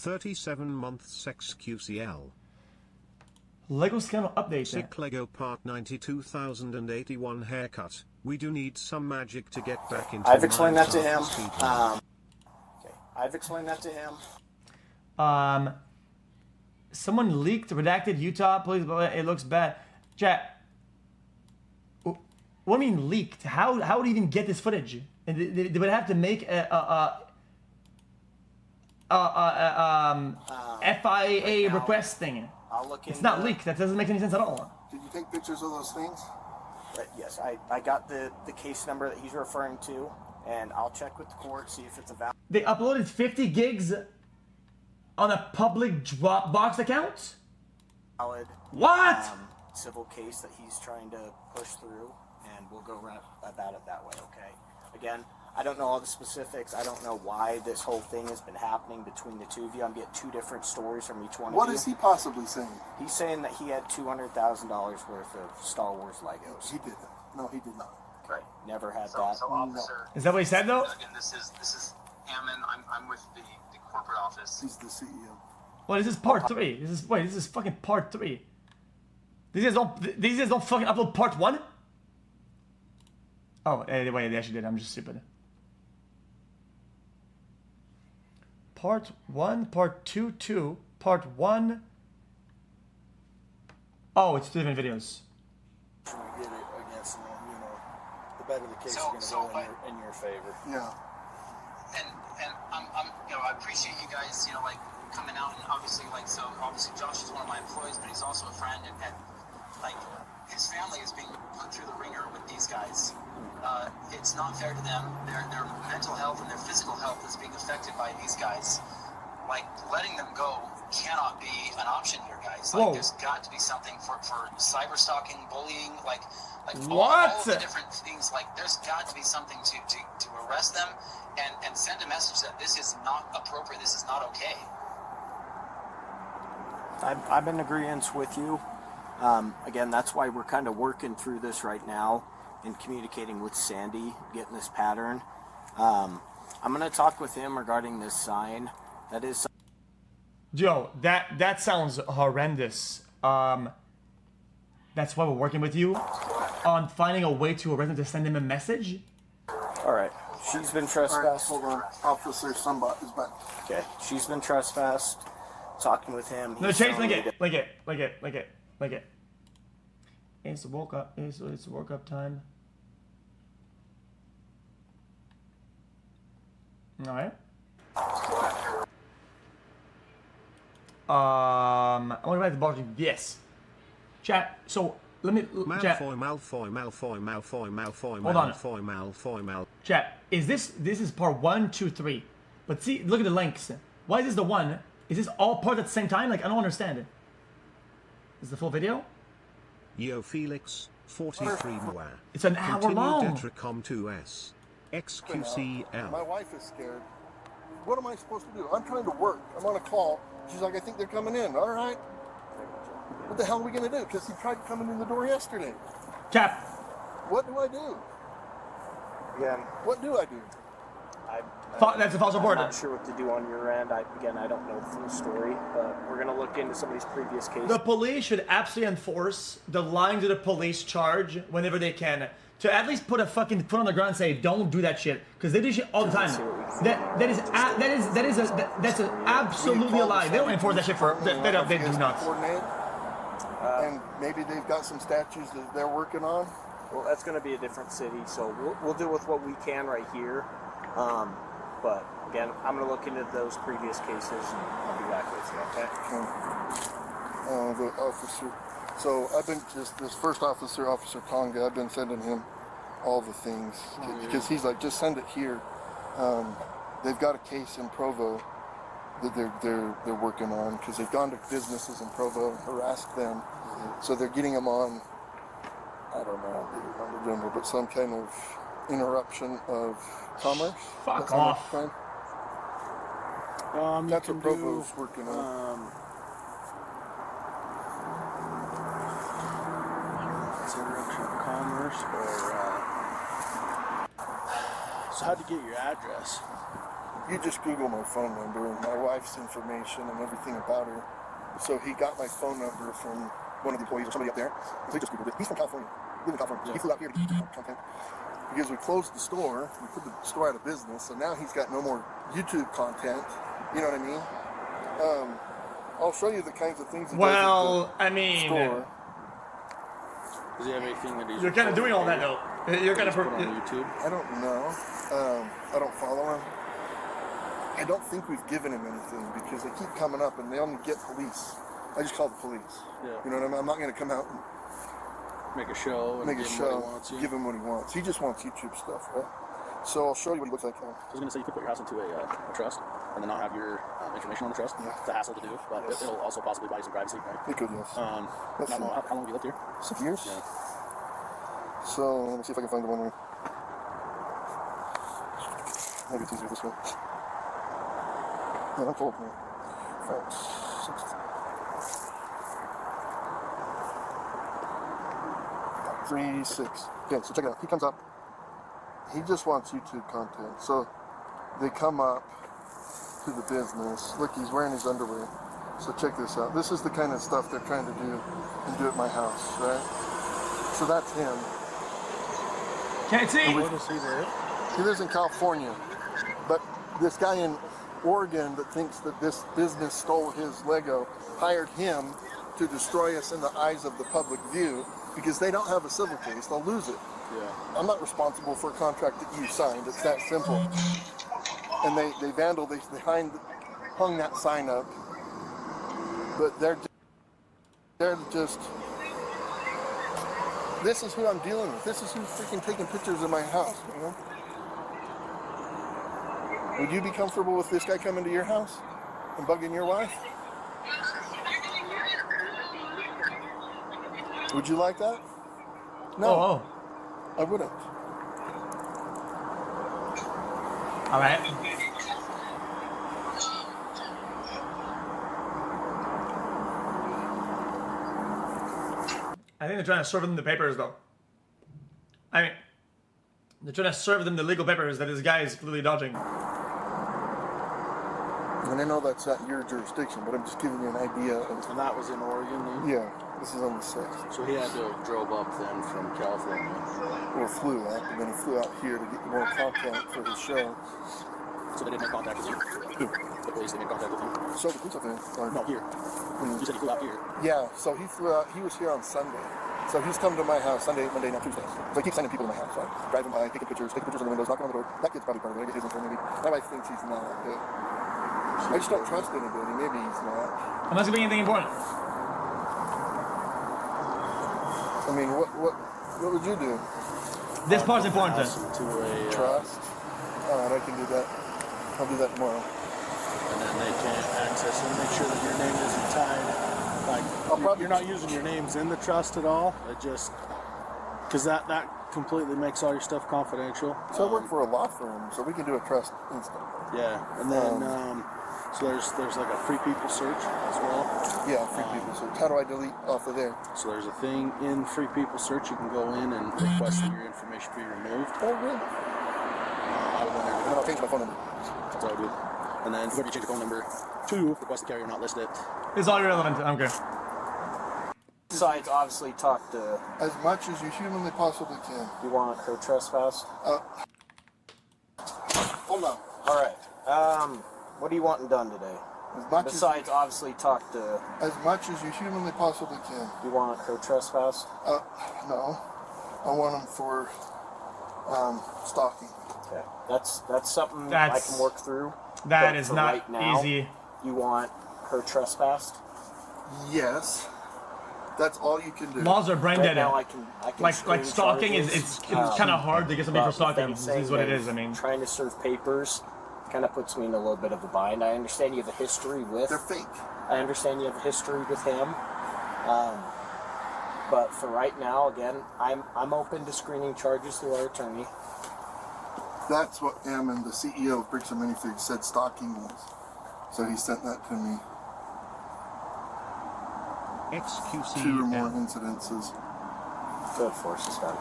37 months xqcL. Lego scandal update. Sick Lego part 92,081 haircut. We do need some magic to get back into. I've explained that to him. Okay, I've explained that to him. Someone leaked redacted Utah. Please, it looks bad. Chat. What do you mean leaked? How would you even get this footage? They would have to make FIA request thing. I'll look it's not leaked. That doesn't make any sense at all. Did you take pictures of those things? Yes, I got the case number that he's referring to, and I'll check with the court, see if it's a valid. They uploaded 50 gigs on a public Dropbox account? What? Civil case that he's trying to push through, and we'll go about it that way, okay? Again, I don't know all the specifics. I don't know why this whole thing has been happening between the two of you. I'm getting two different stories from each one of you. What is he possibly saying? He's saying that he had $200,000 worth of Star Wars Legos. He didn't. No, he did not. Right. Never had that. So officer, Is that what he said, though? Again, this is Hammond. I'm with the corporate office. He's the CEO. Well, this is part 3. This is fucking part 3. These guys don't fucking upload part 1? Oh, wait, they actually did. I'm just stupid. Part 1, part 2, 2, part 1. Oh, it's 2 different videos. Should we get it, I guess, and then, the better the case is going to go in your favor. Yeah. And I'm I appreciate you guys, like coming out, and obviously Josh is one of my employees, but he's also a friend, and like his family is being put through the ringer with these guys. It's not fair to them. Their mental health and their physical health is being affected by these guys. Like, letting them go cannot be an option here, guys. Like, there's got to be something for cyber stalking, bullying, like all of the different things. Like, there's got to be something to arrest them and send a message that this is not appropriate. This is not okay. I'm in agreement with you. Again, that's why we're kind of working through this right now and communicating with Sandy, getting this pattern. I'm going to talk with him regarding this sign. That is... Joe, that sounds horrendous. That's why we're working with you on finding a way to arrest him to send him a message. All right. She's been trespassed. Hold on. Officer Somebot is back. Okay. She's been trespassed. Talking with him. No, Chase, like it. It's woke up. It's woke up time. All right. I'm gonna write the bottom. Yes. Chat. So let me. Chat. Malfoy. Hold on. Chat. This is part 1, 2, 3. But see, look at the links. Why is this the one? Is this all part at the same time? Like, I don't understand it. Is the full video? Yo Felix, 43 Moa. It's an hour long. Detricom 2S. xqcL. My wife is scared. What am I supposed to do? I'm trying to work. I'm on a call. She's like, I think they're coming in. All right. What the hell are we going to do? Because he tried coming in the door yesterday. Cap. What do I do? Again. What do I do? That's a false report. I'm not sure what to do on your end. I don't know the full story, but we're going to look into some of these previous cases. The police should absolutely enforce the line to the police charge whenever they can. To at least put a fucking foot on the ground and say, don't do that shit. Because they do shit all the time. That's absolutely a lie. They don't enforce that shit for... They do not. And maybe they've got some statues that they're working on. Well, that's going to be a different city, so we'll deal with what we can right here. But again, I'm going to look into those previous cases, and I'll be back with you, okay? The officer. So I've been this first officer, Officer Tonga. I've been sending him all the things because he's like, just send it here. They've got a case in Provo that they're working on because they've gone to businesses in Provo and harassed them. So they're getting them on. I don't know, but some kind of interruption of commerce. Fuck off. That's what Provo's working on. It's interruption of commerce or. So how'd you get your address? you just Google my phone number and my wife's information and everything about her. So he got my phone number from one of the employees or somebody up there. So he just Googled it. He's from California. Live in California. So he flew out here to do content. Because we closed the store, we put the store out of business, so now he's got no more YouTube content. You know what I mean? I'll show you the kinds of things he does at the I mean, store. Does he have anything that he's... you're kind of doing all that though. You're kind of put on YouTube? I don't know. I don't follow him. I don't think we've given him anything because they keep coming up and they only get police. I just call the police. Yeah. You know what I mean? I'm not going to come out and make a show and give him what he wants. He just wants YouTube stuff, right? So I'll show you what he looks like. I was going to say you could put your house into a trust and then not have your information on the trust. Yeah. It's a hassle to do, but it'll also possibly buy you some privacy, right? It could, yes. How long have you lived here? 6 years. Yeah. So let me see if I can find the one here. Maybe it's easier this way. Yeah, I'm cold, man. 5, 6. 3, 6. Okay, so check it out. He comes up. He just wants YouTube content. So they come up to the business. Look, he's wearing his underwear. So check this out. This is the kind of stuff they're trying to do and do at my house, right? So that's him. Can't see. Where does he live? He lives in California. But this guy in Oregon that thinks that this business stole his Lego hired him to destroy us in the eyes of the public view because they don't have a civil case. They'll lose it. Yeah. I'm not responsible for a contract that you signed. It's that simple. And they hung that sign up. But they're just, this is who I'm dealing with. This is who's freaking taking pictures of my house, you know? Would you be comfortable with this guy coming to your house and bugging your wife? Would you like that? No. Oh. I wouldn't. All right. I think they're trying to serve them the papers, though. I mean, they're trying to serve them the legal papers that this guy is clearly dodging. And I know that's not your jurisdiction, but I'm just giving you an idea of... And that was in Oregon, then? Yeah, this is on the 6th. So he had to have drove up then from California. Or flew out, and then he flew out here to get more content for his show. So they didn't make contact with you? Who? The police, they made contact with you? So the police up there. No, here. You said he flew out here. Yeah, so he flew out, he was here on Sunday. So he's come to my house Sunday, Monday, now Tuesday. So I keep sending people to my house, right? Driving by, taking pictures on the windows, knocking on the door. That kid's probably part of it. I get his info maybe. My wife thinks he's not. But I just don't trust anybody. Maybe he's not. Unless it be anything important. I mean, what would you do? This part's important. To a Trust? Alright, I can do that. I'll do that tomorrow. and then they can't access it. Make sure that your name isn't tied. Like you're not using your names in the trust at all. It just because that completely makes all your stuff confidential. So I work for a law firm, so we can do a trust instantly. Yeah, and then so there's like a free people search as well. Yeah, free people search. How do I delete off of there? So there's a thing in free people search. You can go in and request that your information be removed. Oh, really? I would wonder. And then I'll change my phone number. That's what I would do. And then whoever you change the phone number to, request the carrier not listed. It's all irrelevant. I don't care. Besides, obviously, talk to... As much as you humanly possibly can. You want her trespass? Hold on. All right. What are you wanting done today? As much Besides, obviously, talk to... As much as you humanly possibly can. You want her trespass? No. I want them for stalking. Okay. That's something I can work through. That is for not right now, easy. You want her trespassed? Yes. That's all you can do. Laws are brain Right dead. now, I can Like stalking is it's kind of hard to get somebody for stalking. them This saying is what it they're is. I mean, trying to serve papers kind of puts me in a little bit of a bind. I understand you have a history with. They're fake. I understand you have a history with him. But for right now, again, I'm open to screening charges through our attorney. That's what Ammon, the CEO of Bricks and Minifigs, said stalking was. So he sent that to me. xQc 2 or more incidences. Good forces done.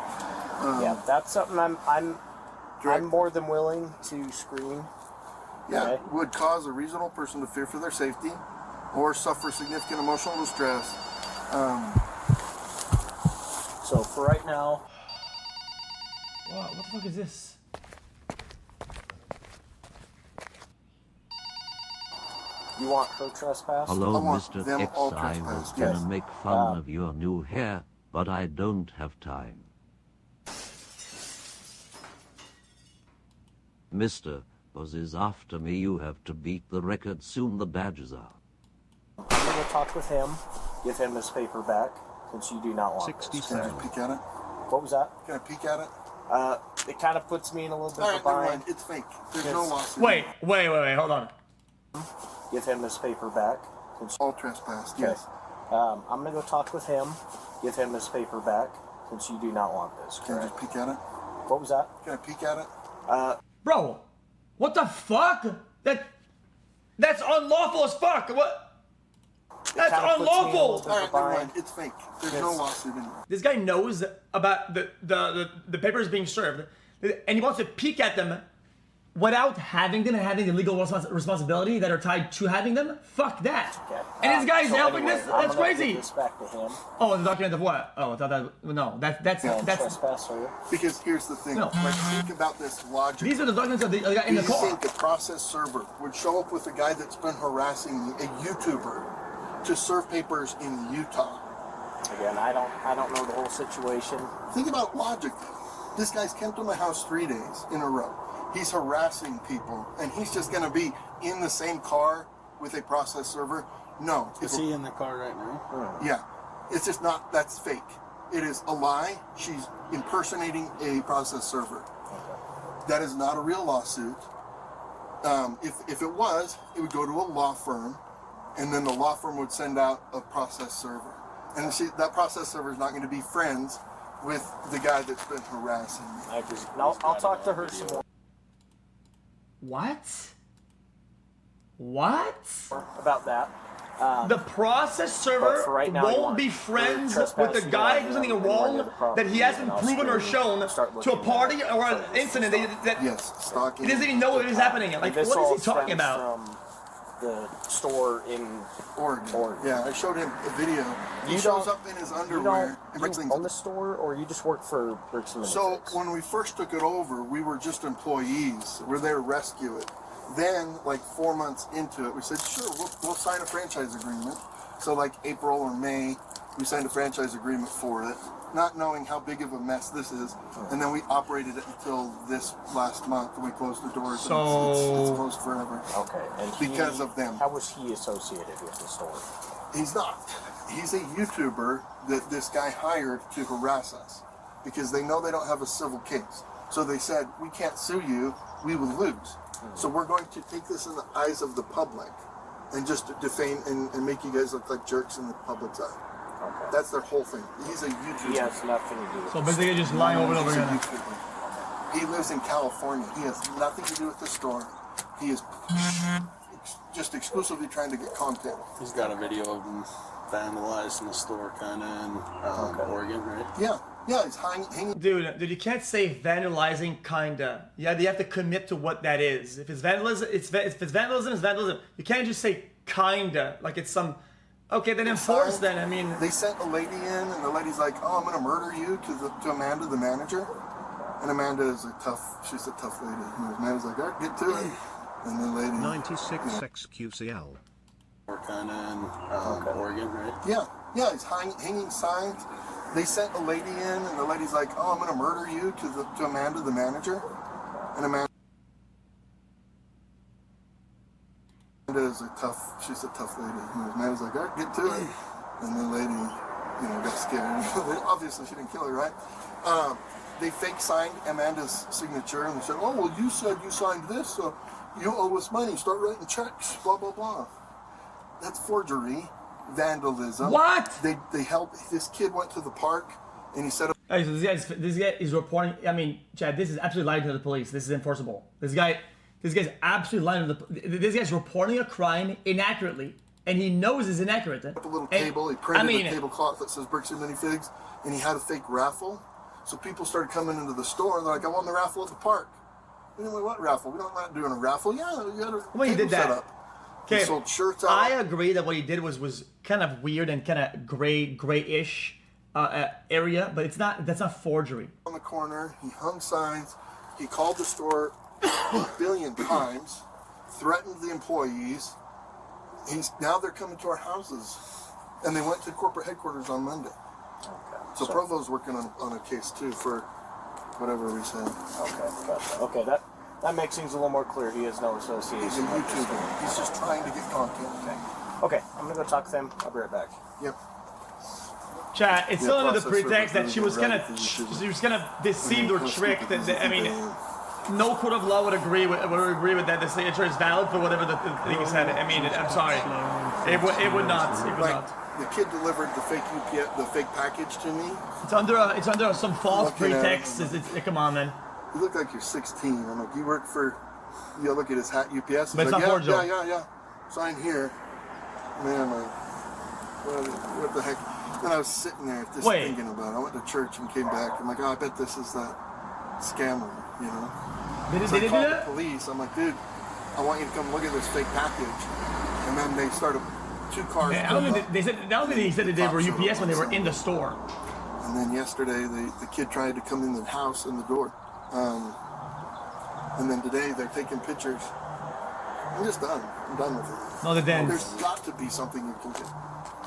Yeah, that's something I'm more than willing to screen. Yeah, Okay. would cause a reasonable person to fear for their safety or suffer significant emotional distress. So for right now, What the fuck is this? you want her trespass? Hello, I want Mr. them X. all I was trespassed, gonna yes. make fun of your new hair, but I don't have time. Mr. Buzz is after me. You have to beat the record. Soon the badges are. I'm going to talk with him, give him his paper back, since you do not want this. Can I 67. just peek at it? What was that? Can I peek at it? It kind of puts me in a little bit All of a right, never bind. mind. It's fake. There's Yes. no lawsuit. Wait, hold on. Give him his paper back. Since All trespassed, Okay. yes. I'm going to go talk with him, give him his paper back, since you do not want this. Can I Correct? just peek at it? What was that? Can I peek at it? Bro, what the fuck? That's unlawful as fuck. What? That's kinda puts me in a unlawful. little All bit right, of a never bind. mind. It's fake. There's no Yes. lawsuit anymore. This guy knows about the papers being served, and he wants to peek at them without having them and having the legal responsibility that are tied to having them. Fuck that. Okay. And this guy's So helping anyway, this. I'm That's gonna crazy. Give this back to him. Oh, the document of what? Oh, I thought that. No, that's Trespass for you. Because here's the thing. No. Like, think about this logic. These are the documents of the guy in Do the you car. think a process server would show up with a guy that's been harassing me, a YouTuber, to serve papers in Utah? Again, I don't know the whole situation. Think about logic. This guy's come to my house 3 days in a row. He's harassing people, and he's just going to be in the same car with a process server? No. Is he in the car right now? Yeah. It's just not, that's fake. It is a lie. She's impersonating a process server. That is not a real lawsuit. If it was, it would go to a law firm, and then the law firm would send out a process server. And see, that process server is not going to be friends with the guy that's been harassing me. I agree. I'll talk to her some more What? What? about that. The process But server for right now, you won't want be to friends trespass with the you guy on who's something any wrong of the property, that he hasn't and I'll proven or start shown looking to a at party it. or an incident that Yes, stalking. he doesn't even know what is happening. Like, And this what all is he talking stems about? From the store in Oregon. Yeah, I showed him a video. He You shows don't- up in his you underwear and brings don't things. own the store, or you just work for Bricks and So Minifigs? when we first took it over, we were just employees. We're there to rescue it. Then, like 4 months into it, we said, sure, we'll sign a franchise agreement. So like April or May, we signed a franchise agreement for it, not knowing how big of a mess this is. And then we operated it until this last month, and we closed the doors. So- and it's closed forever. Okay, and Because of them. How was he associated with the store? He's not. He's a YouTuber that this guy hired to harass us because they know they don't have a civil case. So they said, we can't sue you, we will lose. So we're going to take this in the eyes of the public and just defame and make you guys look like jerks in the public's eye. Okay. That's their whole thing. He's a YouTuber. He has nothing to do with So the basically, just lying over and over He's a again. YouTuber. He lives in California. He has nothing to do with the store. He is just exclusively trying to get content. He's got a video of him vandalizing the store, kind of in Oregon, right? Yeah, he's hanging. Dude, you can't say vandalizing, kinda. Yeah, you have to commit to what that is. If it's vandalism, if it's vandalism, it's vandalism. You can't just say kinda, like it's some. Okay, then enforce. Then I mean, They sent a lady in, and the lady's like, "Oh, I'm gonna murder you," to Amanda, the manager. And Amanda is she's a tough lady. And Amanda's like, "All right, get to it." And the lady, 96 xQcL. Or kind of in Oregon, right? yeah, he's hanging signs. They sent a lady in, and the lady's like, "Oh, I'm gonna murder you," to Amanda, the manager. And Amanda is she's a tough lady. And Amanda's like, "All right, get to it." And the lady, got scared. Obviously, she didn't kill her, right? They fake signed Amanda's signature, and they said, "Oh, well, you said you signed this, so you owe us money. Start writing checks, blah, blah, blah." That's forgery, vandalism. What? They helped. This kid went to the park, and he said, hey, so this guy is reporting. I mean, Chad, this is absolutely lying to the police. This is enforceable. This guy's absolutely lying to this guy's reporting a crime inaccurately, and he knows it's inaccurate. a little And, table. He printed I mean, a tablecloth that says Bricks and Minifigs, and he had a fake raffle. So people started coming into the store, and they're like, "I won the raffle at the park." Anyway, what raffle? We're not doing a raffle. Yeah, you got a Well, he did set that. up. Okay, He sold shirts out. I agree that what he did was kind of weird and kind of grayish area, but it's not. That's not forgery. On the corner, he hung signs. He called the store a billion times, threatened the employees. Now they're coming to our houses, and they went to corporate headquarters on Monday. Okay. So Provo's working on a case too for whatever we said. Okay, gotcha. Okay, that makes things a little more clear. He has no association. He's a with this YouTuber. one. He's just trying to get content. Okay, I'm gonna go talk to him. I'll be right back. Yep. Chat, it's still under the process pretext that server she was really gonna good, right? she was gonna deceive or trick. I mean, no court of law would agree with that. The signature is valid for whatever the thing is said. I mean, I'm sorry, it would not. It would Like, not. the kid delivered the fake UPS, the fake package to me. It's under some false Looking at pretext. Come on, man. You look like you're 16. I'm like, you work for, you look at his hat, UPS. He's But it's like, not for Joe. yeah. Sign here. Man, like, what the heck? And I was sitting there just thinking about it. I went to church and came back. I'm like, oh, I bet this is that scammer, you know? So I called the police. I'm like, dude, I want you to come look at this fake package. And then they started, 2 cars. I don't think they said that they were UPS when they were in the store. And then yesterday, the kid tried to come in the house in the door. And then today, they're taking pictures. I'm just done. I'm done with it. No, There's got to be something you can do,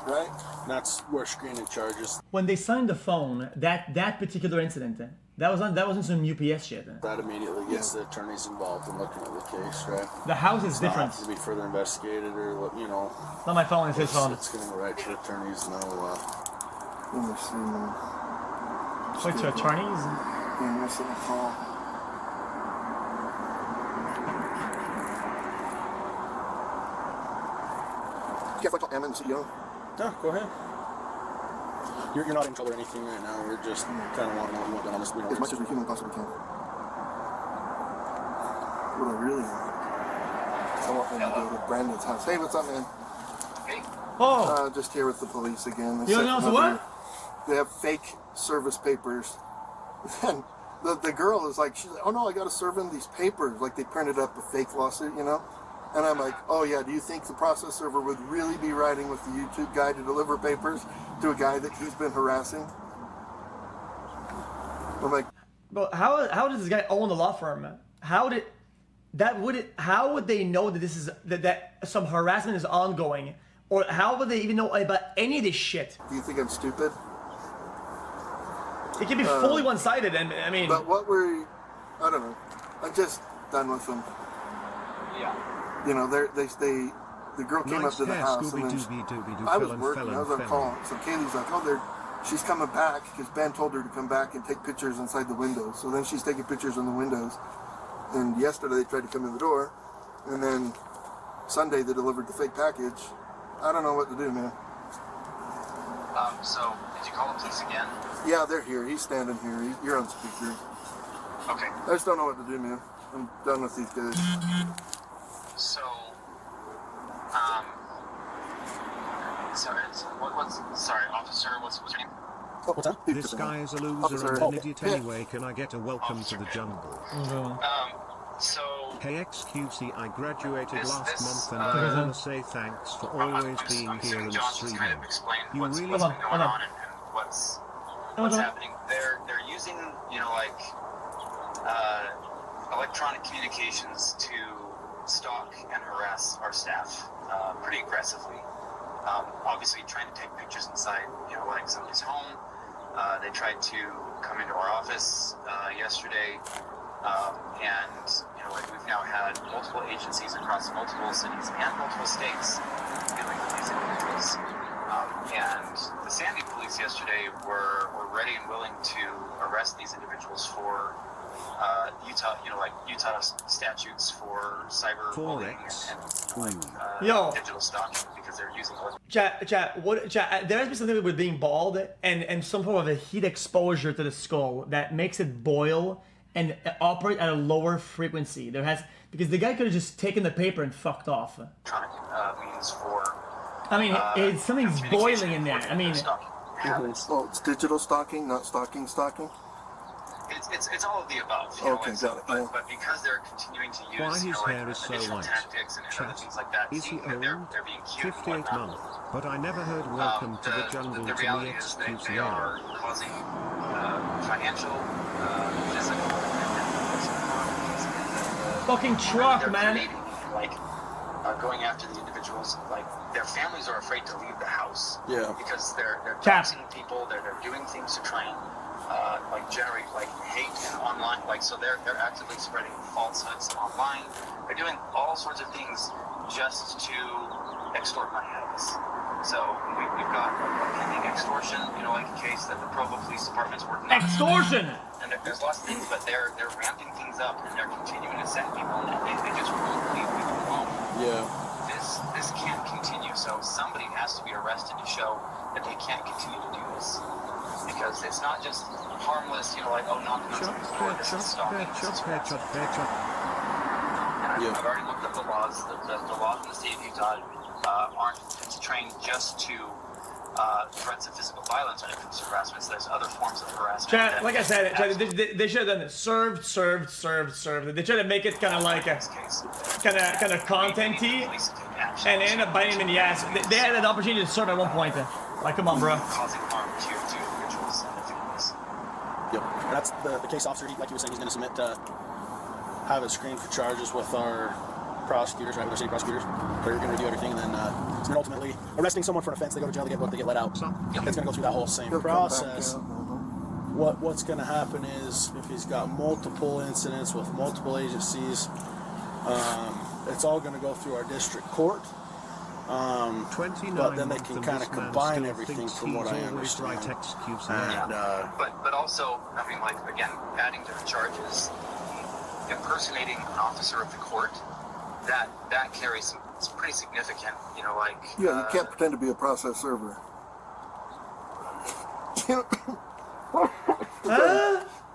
right? That's where screening charges. When they signed the phone, that particular incident, that wasn't some UPS shit. That immediately gets the attorneys involved in looking at the case, right? The house is different. It's not to be further investigated or, you know. Not my phone, it's his phone. It's going to go right to the attorneys. No, Let me see, man. Wait, to attorneys? I'm missing a call. Can't I call Emma, the CEO? no, go ahead. You're not in trouble or anything right now. We're just kind of wanting to know what went on this. As much as we humanly possibly can. What I really want. I want them to go to Brandon's house. Hey, what's up, man? Oh! Just here with the police again. You know what? They have fake service papers. And the girl is like, she's like, oh no, I got to serve him these papers. Like they printed up a fake lawsuit, you know? And I'm like, oh yeah, do you think the process server would really be riding with the YouTube guy to deliver papers to a guy that he's been harassing? I'm like, But how does this guy own the law firm? How would they know that this is that some harassment is ongoing? Or how would they even know about any of this shit? do you think I'm stupid? It can be fully one-sided, and I mean... But I don't know. I'm just done with them. Yeah. You know, the girl came up to the house, and then I was working, I was on call. So Kaylee's like, oh, she's coming back, because Ben told her to come back and take pictures inside the windows. So then she's taking pictures in the windows. And yesterday they tried to come in the door, and then Sunday they delivered the fake package. I don't know what to do, man. So, did you call the police again? Yeah, they're here. He's standing here. You're on speaker. Okay. I just don't know what to do, man. I'm done with these guys. So, sorry, officer, what's your name? Oh, what's that? This guy is a loser and an idiot anyway. Can I get a welcome to the jungle? So, Hey xQc, I graduated This- last this, month and I want to say thanks for always being I'm here assuming and John's just kind streaming. of explained You what's really- been Hold going on. on and what's on. happening. They're using, electronic communications to stalk and harass our staff pretty aggressively. Obviously trying to take pictures inside, somebody's home. They tried to come into our office yesterday, and we've now had multiple agencies across multiple cities and multiple states dealing with these individuals. And the Sandy police yesterday were ready and willing to arrest these individuals for Utah statutes for cyber bullying and digital stalking because they're using. Chat, there has to be something with being bald and some form of a heat exposure to the skull that makes it boil and operate at a lower frequency. Because the guy could have just taken the paper and fucked off. Electronic means for. I mean, something's boiling in there. I mean, Oh, it's digital stalking, not stalking. It's all of the above. You know, Okay, and so, got it. but because they're continuing to use Why his hair like, is so additional white? tactics and other Chat. things like that, Is he seeing that old? they're being cute and 58 whatnot. months. But I never heard welcome to the jungle The to reality the is they xQcL. are causing financial, physical, and Fucking truck, they're man. creating, like going after the individuals. Like their families are afraid to leave the house. Yeah. Because they're Cap. doxing people. They're doing things to try and like generate like hate and online. Like so they're actively spreading falsehoods online. They're doing all sorts of things just to extort money out of us. So we've got a pending extortion, you know, like a case that the Provo Police Department's working on. Extortion! And there's lots of things, but they're ramping things up and they're continuing to send people, and they just won't leave people alone. Yeah. This can't continue. So somebody has to be arrested to show that they can't continue to do this, because it's not just harmless, you know, like knocking on someone's door. This is stalking. This is harassment. And I've already looked up the laws. The laws in the state of Utah aren't trained just to threats of physical violence when it comes to harassment. So there's other forms of harassment. Chat, like I said, they should have done it. Served. They tried to make it kind of like a kind of content-y, and they ended up biting him in the ass. They had an opportunity to serve at one point. Like, come on, bro. Causing harm to individuals and their families. Yep. That's the case officer, like you were saying, he's going to submit have it screened for charges with our prosecutors, right, with our city prosecutors. They're going to review everything, and then ultimately arresting someone for an offense. They go to jail, they get booked, they get let out. It's going to go through that whole same process. What's going to happen is, if he's got multiple incidents with multiple agencies, it's all going to go through our district court. But then they can kind of combine everything, from what I understand. But also, I mean, like, again, adding to the charges, impersonating an officer of the court, that carries some pretty significant, you know, like... Yeah, you can't pretend to be a process server.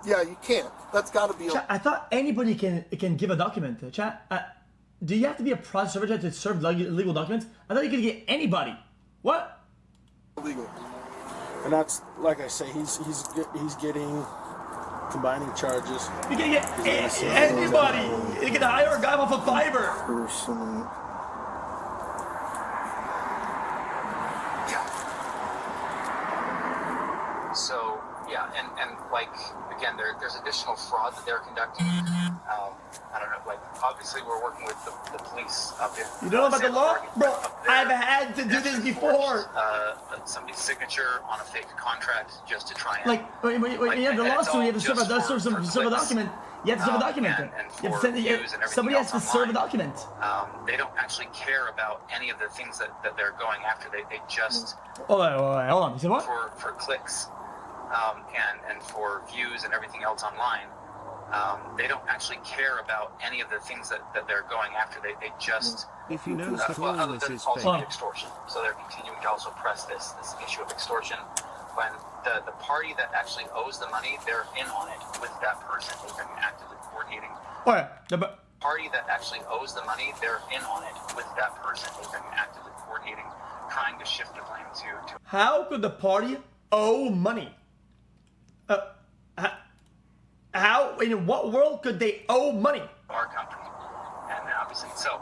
Yeah, you can't. That's got to be... Chat, I thought anybody can give a document. Chat, do you have to be a process server to serve legal documents? I thought you could get anybody. What? Illegal. And that's, like I say, he's getting combining charges. You can get anybody. You can hire a guy off of Fiverr. Person. So, yeah, and like, again, there's additional fraud that they're conducting. I don't know, like, obviously we're working with the police up in... You know about the law? Bro, I've had to do this before. Somebody's signature on a fake contract just to try and... Like, when you have the lawsuit, you have to serve a document. You have to serve a document. You have to send somebody has to serve a document. They don't actually care about any of the things that they're going after. They just... Hold on. You said what? For clicks and for views and everything else online. They don't actually care about any of the things that they're going after. They just... If you know that all other this than is also fake. extortion. So they're continuing to also press this issue of extortion. When the party that actually owes the money, they're in on it with that person. They've been actively coordinating. The Party that actually owes the money, they're in on it with that person. They've been actively coordinating, trying to shift the blame to... How could the party owe money? How, in what world could they owe money? Our company. And obviously, so,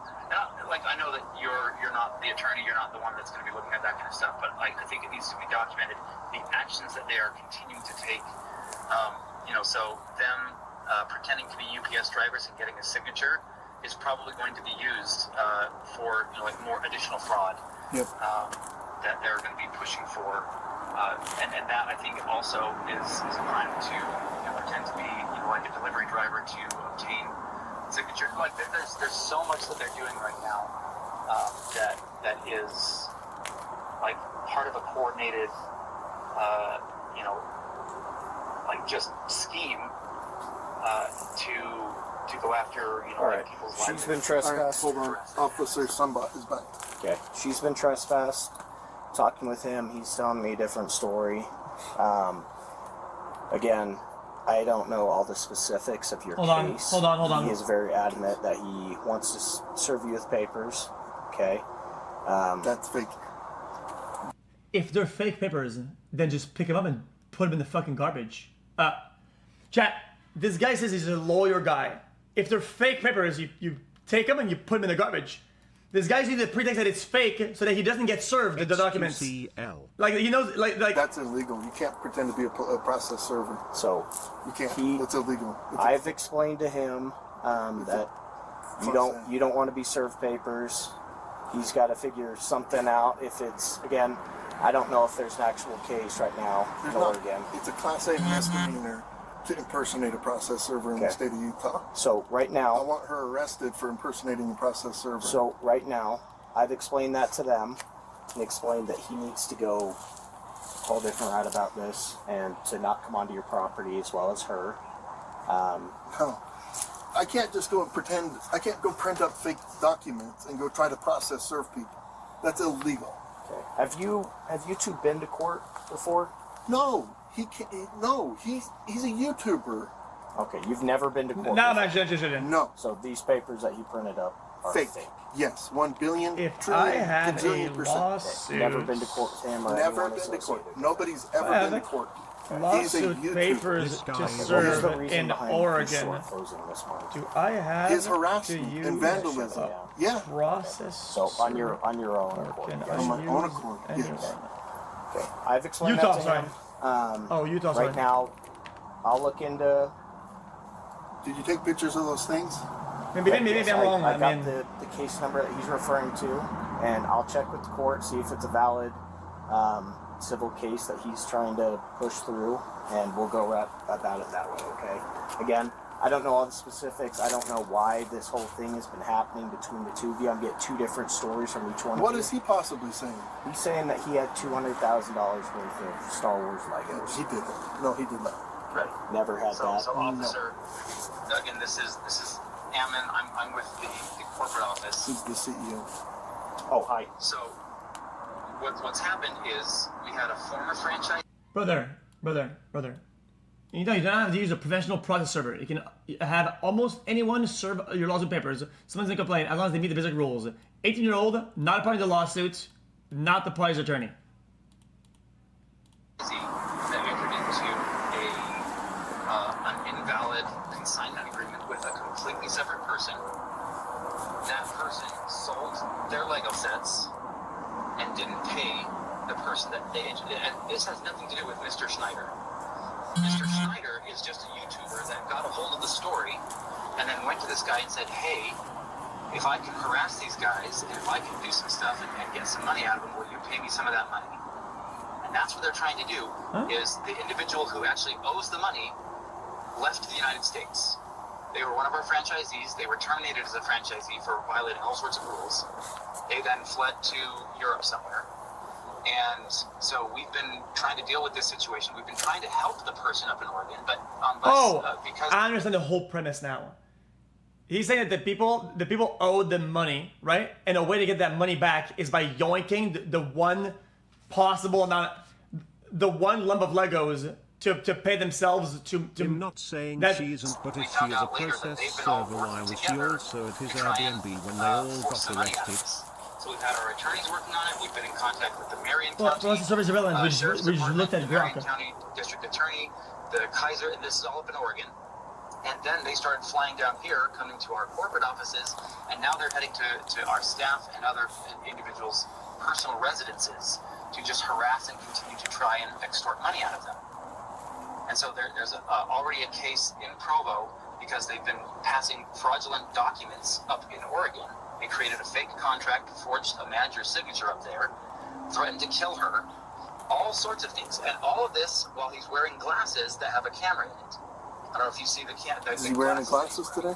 like, I know that you're not the attorney, you're not the one that's going to be looking at that kind of stuff, but I think it needs to be documented, the actions that they are continuing to take. You know, so them pretending to be UPS drivers and getting a signature is probably going to be used for, you know, like, more additional fraud. Yep. That they're going to be pushing for. And that, I think, also is a crime to, you know, pretend to be, you know, like a delivery driver to obtain signature. Like, there's so much that they're doing right now that is, like, part of a coordinated, you know, like, just scheme to go after, you know, like, people's lives. She's been All right, trespassed. hold on. Officer Sunbot is back. Okay. She's been trespassed. Talking with him, he's telling me a different story. Again, I don't know all the specifics of your case. Hold on. He is very adamant that he wants to serve you with papers. Okay. That's fake. If they're fake papers, then just pick them up and put them in the fucking garbage. Chat, This guy says he's a lawyer guy. If they're fake papers, you take them and you put them in the garbage. This guy's using the pretext that it's fake so that he doesn't get served the documents. xqcL. Like, you know, like That's illegal. You can't pretend to be a process server. So You can't. It's illegal. I've explained to him that you don't want to be served papers. He's got to figure something out. If it's, again, I don't know if there's an actual case right now in Oregon. It's a Class A misdemeanor to impersonate a process server in the state of Utah. So right now, I want her arrested for impersonating a process server. So right now, I've explained that to them, and explained that he needs to go a whole different route about this, and to not come onto your property as well as her. No. I can't just go and pretend. I can't go print up fake documents and go try to process serve people. That's illegal. Okay. Have you two been to court before? No, he can't. No, he's a YouTuber. Okay, you've never been to court. no, before. No, So these papers that he printed up are fake. Yes, 1 billion. If trillion, I had a gazillion percent. lawsuit, Never been to court with him or Never anyone been to court. associated. Nobody's ever have been it. to court. lawsuit YouTuber. papers This guy to is- What is serve the reason in behind Oregon. short closing this month? Do I have His to harassment use and vandalism. a Yeah, process? So on your own accord. Can Yes. on my own use accord. any- Yes. Okay. I've explained Utah, that to sorry. him. Oh, Utah, sorry. Right now, I'll look into. Did you take pictures of those things? Maybe Yes, I'm wrong. I I got mean, the case number that he's referring to, and I'll check with the court, see if it's a valid civil case that he's trying to push through, and we'll go about it that way, okay? Again, I don't know all the specifics. I don't know why this whole thing has been happening between the two of you. I'm getting two different stories from each one What of you. is he possibly saying? He's saying that he had $200,000 worth of Star Wars Legos. He didn't. No, he did not. Right. Never had So, that. so officer, again, this is Ammon. I'm with the corporate office. He's the CEO. Oh, hi. So what's happened is we had a former franchise. brother. You know, you don't have to use a professional process server. You can have almost anyone serve your lawsuit papers. Someone's gonna complain as long as they meet the basic rules. 18-year-old, not a part of the lawsuit, not the party's attorney. That entered into an invalid consignment agreement with a completely separate person. That person sold their Lego sets and didn't pay the person that they. And this has nothing to do with Mr. Schneider. Mr. Schneider is just a YouTuber that got a hold of the story and then went to this guy and said, "Hey, if I can harass these guys and if I can do some stuff and get some money out of them, will you pay me some of that money?" And that's what they're trying to do. Is the individual who actually owes the money left the United States. They were one of our franchisees. They were terminated as a franchisee for violating all sorts of rules. They then fled to Europe somewhere. And so we've been trying to deal with this situation. We've been trying to help the person up in Oregon, but because I understand the whole premise now. He's saying that the people owe the money, right? And a way to get that money back is by yoinking the one possible amount, the one lump of Legos to pay themselves to I'm not saying that- she isn't, but we if she found is a out later that process they've been all server, why working was she together also at his to try Airbnb and, when they all force got some money out of arrested? us. So we've had our attorneys working on it. We've been in contact with the Marion Well, County process server is irrelevant. We Sheriff's just Department, looked at the the Marion block. County District Attorney, the Kaiser, and this is all up in Oregon. And then they started flying down here, coming to our corporate offices, and now they're heading to our staff and other individuals' personal residences to just harass and continue to try and extort money out of them. And so there's already a case in Provo because they've been passing fraudulent documents up in Oregon. They created a fake contract, forged a manager's signature up there, threatened to kill her, all sorts of things. And all of this while he's wearing glasses that have a camera in it. I don't know if you see the camera. Is he wearing the glasses today?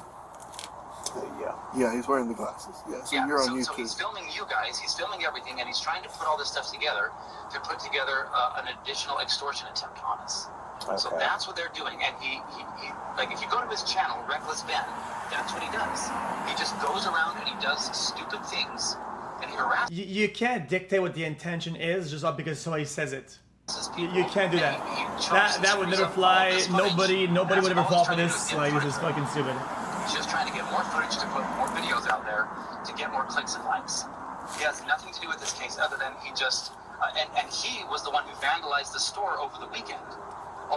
Yeah. Yeah, he's wearing the glasses. Yeah, so you're on so YouTube. he's filming you guys, he's filming everything, and he's trying to put all this stuff together to put together an additional extortion attempt on us. So Okay. that's what they're doing. And he like, if you go to his channel, Reckless Ben, that's what he does. He just goes around and he does stupid things, and he harasses You can't dictate what the intention is just because somebody says it. people. You can't do that. and he chunks That would and never screws up all fly. this footage. Nobody That's would ever all fall he's for trying to do this. is get Like, this footage. is fucking stupid. He's just trying to get more footage to put more videos out there to get more clicks and likes. He has nothing to do with this case other than he just and he was the one who vandalized the store over the weekend.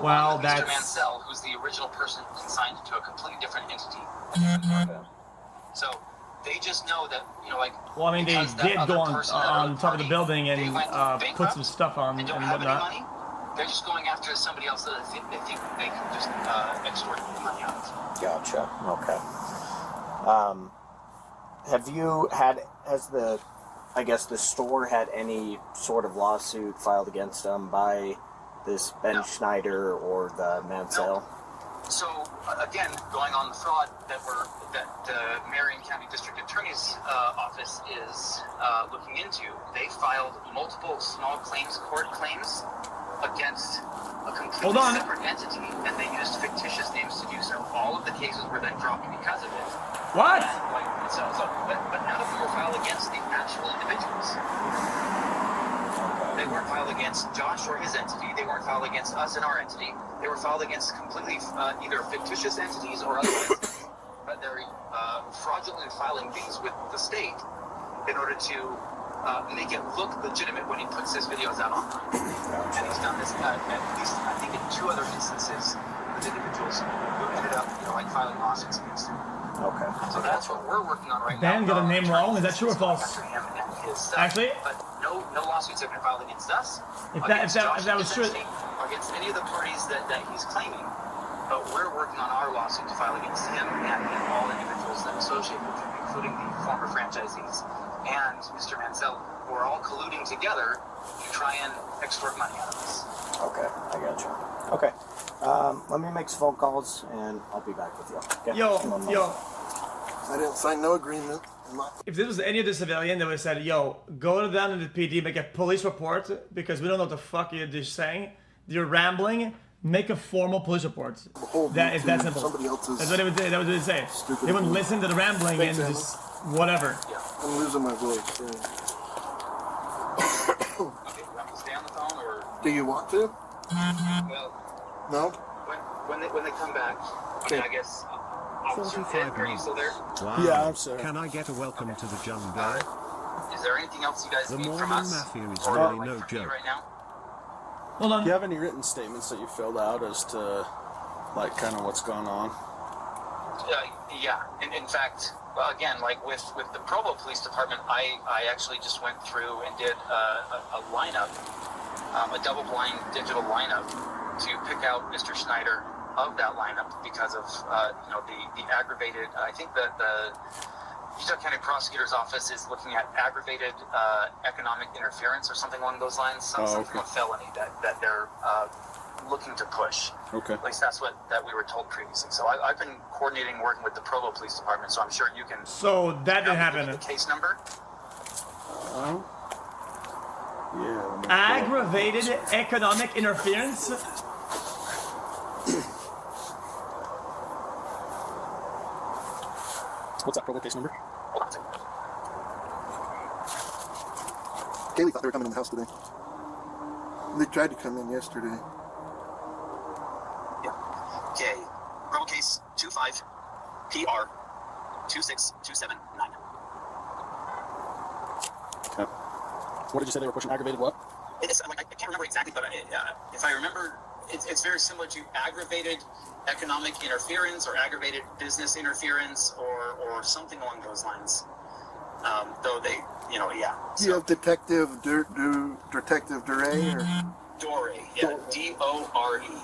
Well, with that's... Mr. Mansell, who's the original person consigned to a completely different entity. So they just know that, you know, like. Well, I mean, they did go on top of the building and put some stuff on and don't and have any whatnot. money. They're just going after somebody else that they think they can just extort money out of. Gotcha. Okay. Have you had, I guess the store had any sort of lawsuit filed against them by this Ben Schneider or the Mansell? No. So again, going on the fraud that the Marion County District Attorney's office is looking into, they filed multiple small claims court claims against a completely separate entity, and they used fictitious names to do so. All of the cases were then dropped because of it. What? But none of them were filed against the actual individuals. They weren't filed against Josh or his entity. They weren't filed against us and our entity. They were filed against completely either fictitious entities or other entities. But they're fraudulently filing these with the state in order to make it look legitimate when he puts his videos out online. And he's done this at least, I think, in 2 other instances with individuals who ended up, you know, like filing lawsuits against him. Okay. So that's what we're working on right Ben now. got a name wrong. Is that true or false? Actually, but no lawsuits have been filed against us. If that was true, Against any of the parties that he's claiming, but we're working on our lawsuit to file against him and all individuals that associate with him, including the former franchisees and Mr. Mansell, who are all colluding together to try and extort money out of us. Okay, I gotcha. Okay. Let me make some phone calls and I'll be back with you. Okay? Yo. I didn't sign no agreement. If this was any of the civilian, they would have said, yo, go down to the PD, make a police report, because we don't know what the fuck you're just saying. You're rambling, make a formal police report. If that's simple. Somebody else's That's what they would say. That was what they say. They wouldn't listen to the rambling and just whatever. Yeah. I'm losing my voice. Okay, you want me to stay on the phone, or? Do you want to? Well, no? When they come back, I mean, I guess... Officer Ted, are you still there? Wow. Yeah, I'm sorry. Can I get a welcome to the jungle? Is there anything else you guys The need from Mormon us? Mafia is Or, really like, no from me joke. right now? Hold on. Do you have any written statements that you filled out as to, like, kind of what's going on? Yeah. In fact, well, again, like with the Provo Police Department, I actually just went through and did a lineup, a double-blind digital lineup to pick out Mr. Schneider of that lineup because of you know, the aggravated. I think that the Utah County Prosecutor's Office is looking at aggravated economic interference or something along those lines. Some sort of felony that they're looking to push. Okay. At least that's what we were told previously. So I've been coordinating, working with the Provo Police Department. So I'm sure you can. So that didn't happen. The case number. Yeah. Aggravated economic interference? What's that Provo case number? Hold on a second. Kaylee thought they were coming in the house today. They tried to come in yesterday. Yeah. Okay. Provo case 25 PR 26279. Okay. What did you say they were pushing? Aggravated what? It's, like, I can't remember exactly, but if I remember, it's very similar to aggravated economic interference or aggravated business interference or something along those lines. Though they, you know, yeah. So, You have Detective Detective Duray or Dore, yeah, D-O-R-E.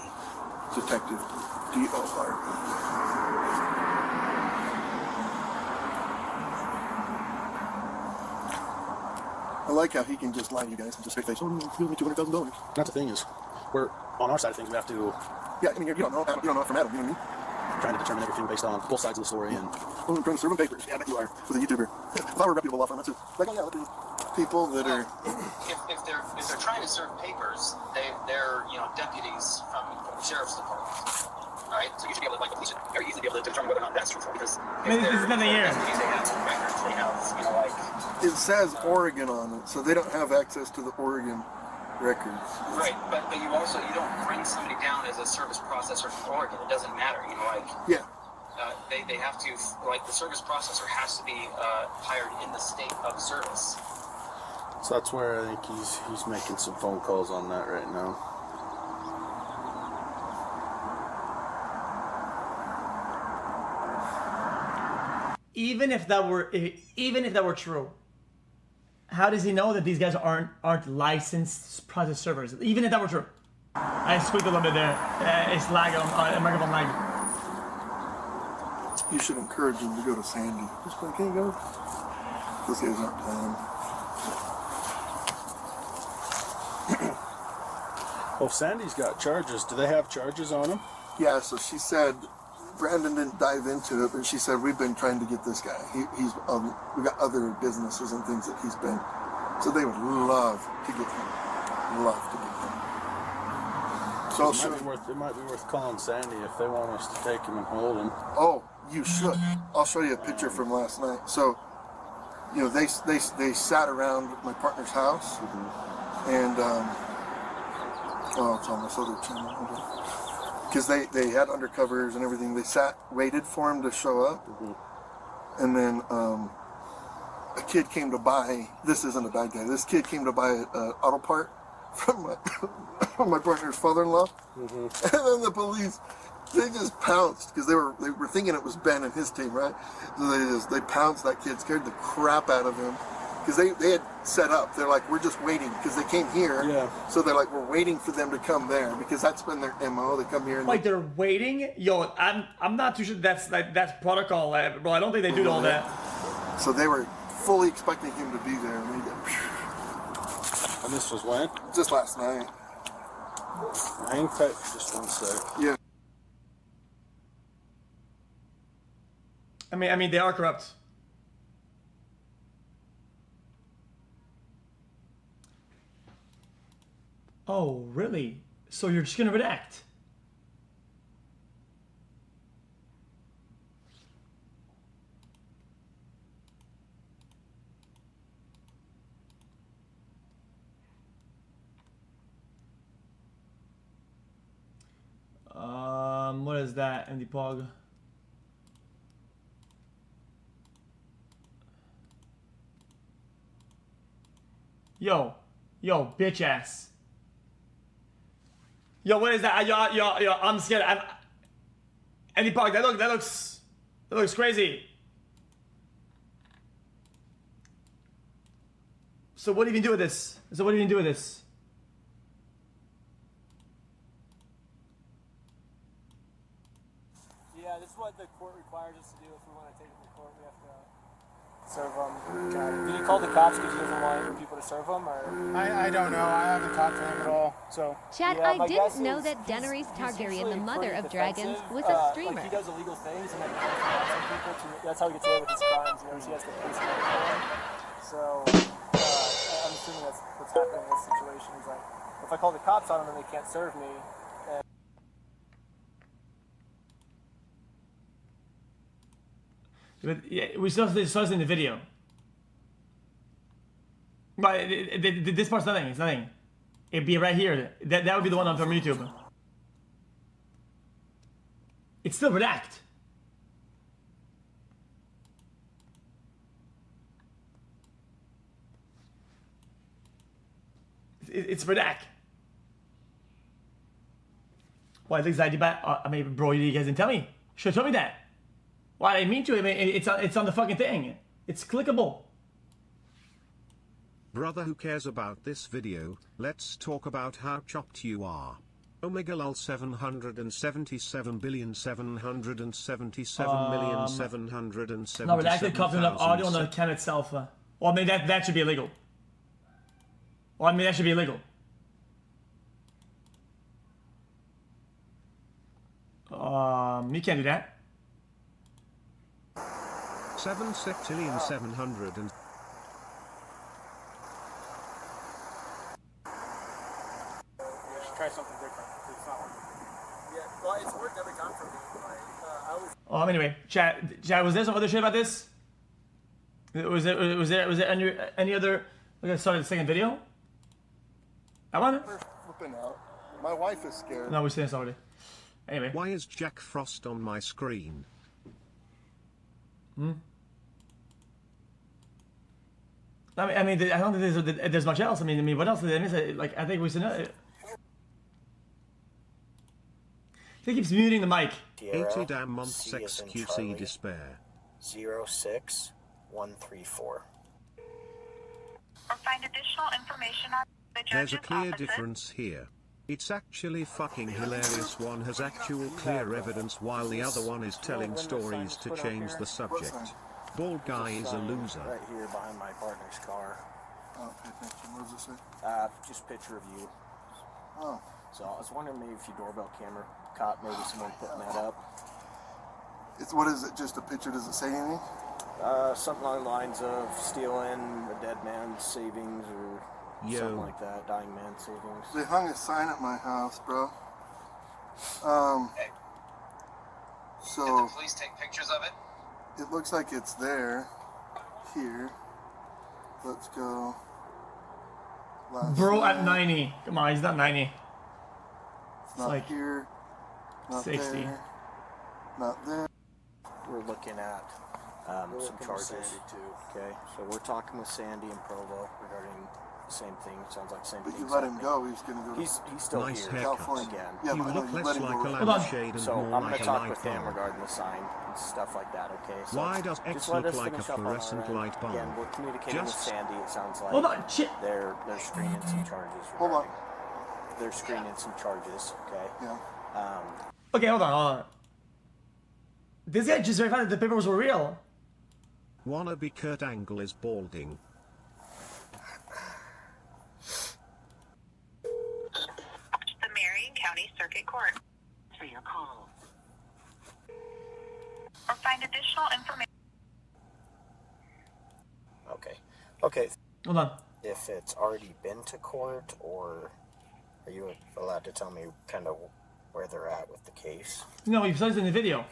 Detective D-O-R-E. I like how he can just lie to you guys and just straight face. Oh, no, give me $200,000. That's the thing is, we're on our side of things. We have to Yeah, I mean, you don't know it from Adam. You know what I mean? trying to determine everything based on both sides of the story. And Oh, I'm trying to serve them papers. Yeah, I bet you are. With a YouTuber. If I were a reputable law firm, that's it. Like, oh yeah, that'd be people that are. If they're trying to serve papers, they're you know, deputies from the sheriff's department. All right, so you should be able to, like, the police should very easily be able to determine whether or not that's truthful, because I mean, this is nothing here. deputies, they have records, they have, you know, like. It says Oregon on it, so they don't have access to the Oregon records. Right, but you don't bring somebody down as a service processor from Oregon. It doesn't matter, you know, like. Yeah. They have to, like, the service processor has to be hired in the state of service. so that's where I think he's making some phone calls on that right now. even if that were true, how does he know that these guys aren't licensed private servers? Even if that were true. I squeaked a little bit there. It's lag on microphone lag. You should encourage him to go to Sandy. Just like, can you go? Those guys aren't playing. Well, Sandy's got charges. Do they have charges on him? Yeah, so she said, Brandon didn't dive into it, but she said, we've been trying to get this guy. He's we got other businesses and things that he's been. So they would love to get him. Love to get him. So it might be worth calling Sandy if they want us to take him and hold him. Oh, you should. I'll show you a picture from last night. So, you know, they sat around my partner's house, and it's on this other channel because they had undercovers and everything. They waited for him to show up, and then a kid came to buy. This isn't a bad guy. This kid came to buy an auto part from my partner's father-in-law, and then the police, they just pounced because they were thinking it was Ben and his team, right? So they pounced that kid, scared the crap out of him because they had set up. They're like, we're just waiting because they came here. Yeah. So they're like, we're waiting for them to come there because that's been their MO. They come here. And they're waiting. Yo, I'm not too sure that's protocol, bro. I don't think they do all that. So they were fully expecting him to be there, and they did. And this was when? Just last night. Hang tight for just 1 sec. Yeah. I mean, they are corrupt. Oh, really? So you're just gonna redact? What is that, Andy Pog? Yo, bitch ass. Yo, what is that? Yo, I'm scared. Andy Pog, that looks crazy. So what do you even do with this? Yeah, this is what the court requires us to do if we want to take it to court. We have to serve them. Did he call the cops because he doesn't want people to serve him? Or I don't know. I haven't talked to him at all. So Chad, yeah, I didn't know that Daenerys Targaryen, the mother of dragons, was a streamer. Like he does illegal things and then he people to, that's how he gets away with his crimes. You know, he has to pay some money. So I'm assuming that's what's happening in this situation. He's like, if I call the cops on them, then they can't serve me. But yeah, we saw this in the video. But this part's nothing. It's nothing. It'd be right here. That would be the one on from YouTube. It's still redact. It's redact. Why is anxiety bad? I mean, bro, you guys didn't tell me. Should have told me that. Why, I didn't mean to. I mean, it's on the fucking thing. It's clickable. Brother, who cares about this video? Let's talk about how chopped you are. Omega lol 777,777,777,777. No, but actually copying up audio on the cam itself. Well, I mean, that should be illegal. Well, I mean, that should be illegal. You can't do that. 7 septillion 700 and... Try something different. It's not working. Yeah, well, it's worked every time for me. Anyway, chat, was there some other shit about this? Was there any other? We're gonna start the second video. That one? We're flipping out. My wife is scared. No, we're saying this already. Anyway. Why is Jack Frost on my screen? I mean, I don't think there's much else. I mean, what else did I miss? Like, I think we said. He keeps muting the mic. 80 damn months xQc despair. 06134. Or find additional information on the There's judge's a clear offices. difference here. It's actually fucking hilarious. One has actual clear evidence while the other one is telling stories to change the subject. Bald guy is a loser. Right here behind my partner's car. Oh, okay, thank you. What does it say? Just picture of you. Oh. So I was wondering maybe if your doorbell camera caught maybe someone putting that up. What is it? Just a picture? Does it say anything? Something along the lines of stealing a dead man's savings or something like that. Dying man's savings. They hung a sign at my house, bro. Hey. So Did the police take pictures of it? it looks like it's there. Here. Let's go. Bro at 90. Come on, he's not 90. It's not like here. Not 60. there. Not there. we're looking at some charges. Okay, so we're talking with Sandy and Provo regarding the same thing. Sounds like same thing. But you let him go. He's gonna go. He's still Nice here. haircut. California again. Yeah, You but look you less let him like go a right Hold on. lampshade and So more I'm going like to a talk light with him bulb. regarding the sign and stuff like that. Okay. So Why does X just let look us like a finish up on our fluorescent end. light bulb? Again, we're communicating with Just- Sandy. It sounds like Hold on, shit. they're screening some charges. Hold on. They're screening some charges. Okay. Yeah. Okay, hold on. This guy just verified that the papers were real. Wannabe Kurt Angle is balding. The Marion County Circuit Court. For your call. Or find additional information. Okay. Okay. Hold on. If it's already been to court, or are you allowed to tell me kind of where they're at with the case? No, you saw this in the video.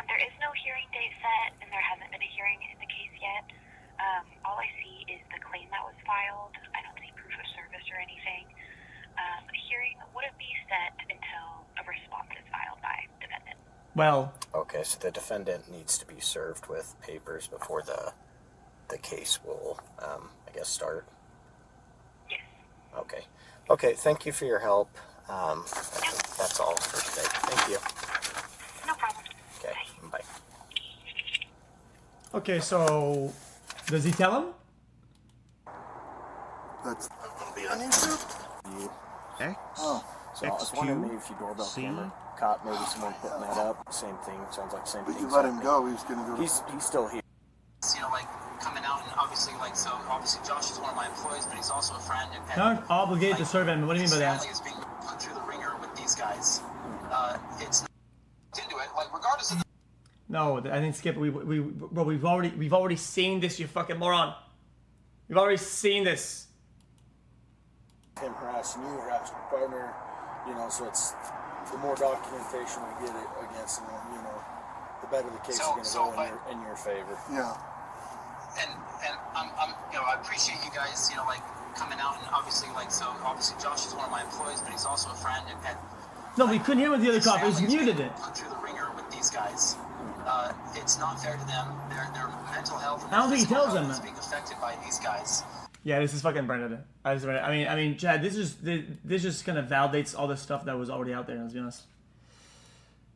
There is no hearing date set, and there hasn't been a hearing in the case yet. All I see is the claim that was filed. I don't see proof of service or anything. A hearing wouldn't be set until a response is filed by defendant. Well. Okay, so the defendant needs to be served with papers before the case will, I guess, start. Yes. Okay. Okay. Thank you for your help. That's all for today. Thank you. No problem. Okay. Bye. Okay, so does he tell him? That's gonna be on YouTube. You. X? So I was wondering maybe if your doorbell camera caught maybe someone putting that up. Same thing. Sounds like same But thing. you let him go. He's gonna go. He's still here. You know, like coming out and obviously, like, so obviously Josh is one of my employees, but he's also a friend. And Not obligated to serve him. What do you mean by that? His family is being put through the ringer with these guys. It's into it, like regardless of the No, I think Skip. Bro, we've already seen this. You fucking moron. We've already seen this. Him harassing you, harassing your partner, you know, so it's the more documentation we get against him, you know, the better the case is going to go in your favor. Yeah. and I'm you know, I appreciate you guys, you know, like coming out and obviously, like, so obviously Josh is one of my employees, but he's also a friend. And No, we couldn't hear what the other cop. It was families muted. being put through the ringer with these guys. It's not fair to them. Their mental health and I don't think he physical tells health them is that. being affected by these guys. Yeah, this is fucking Brendan. I mean, Chad, this just kind of validates all the stuff that was already out there. Let's be honest.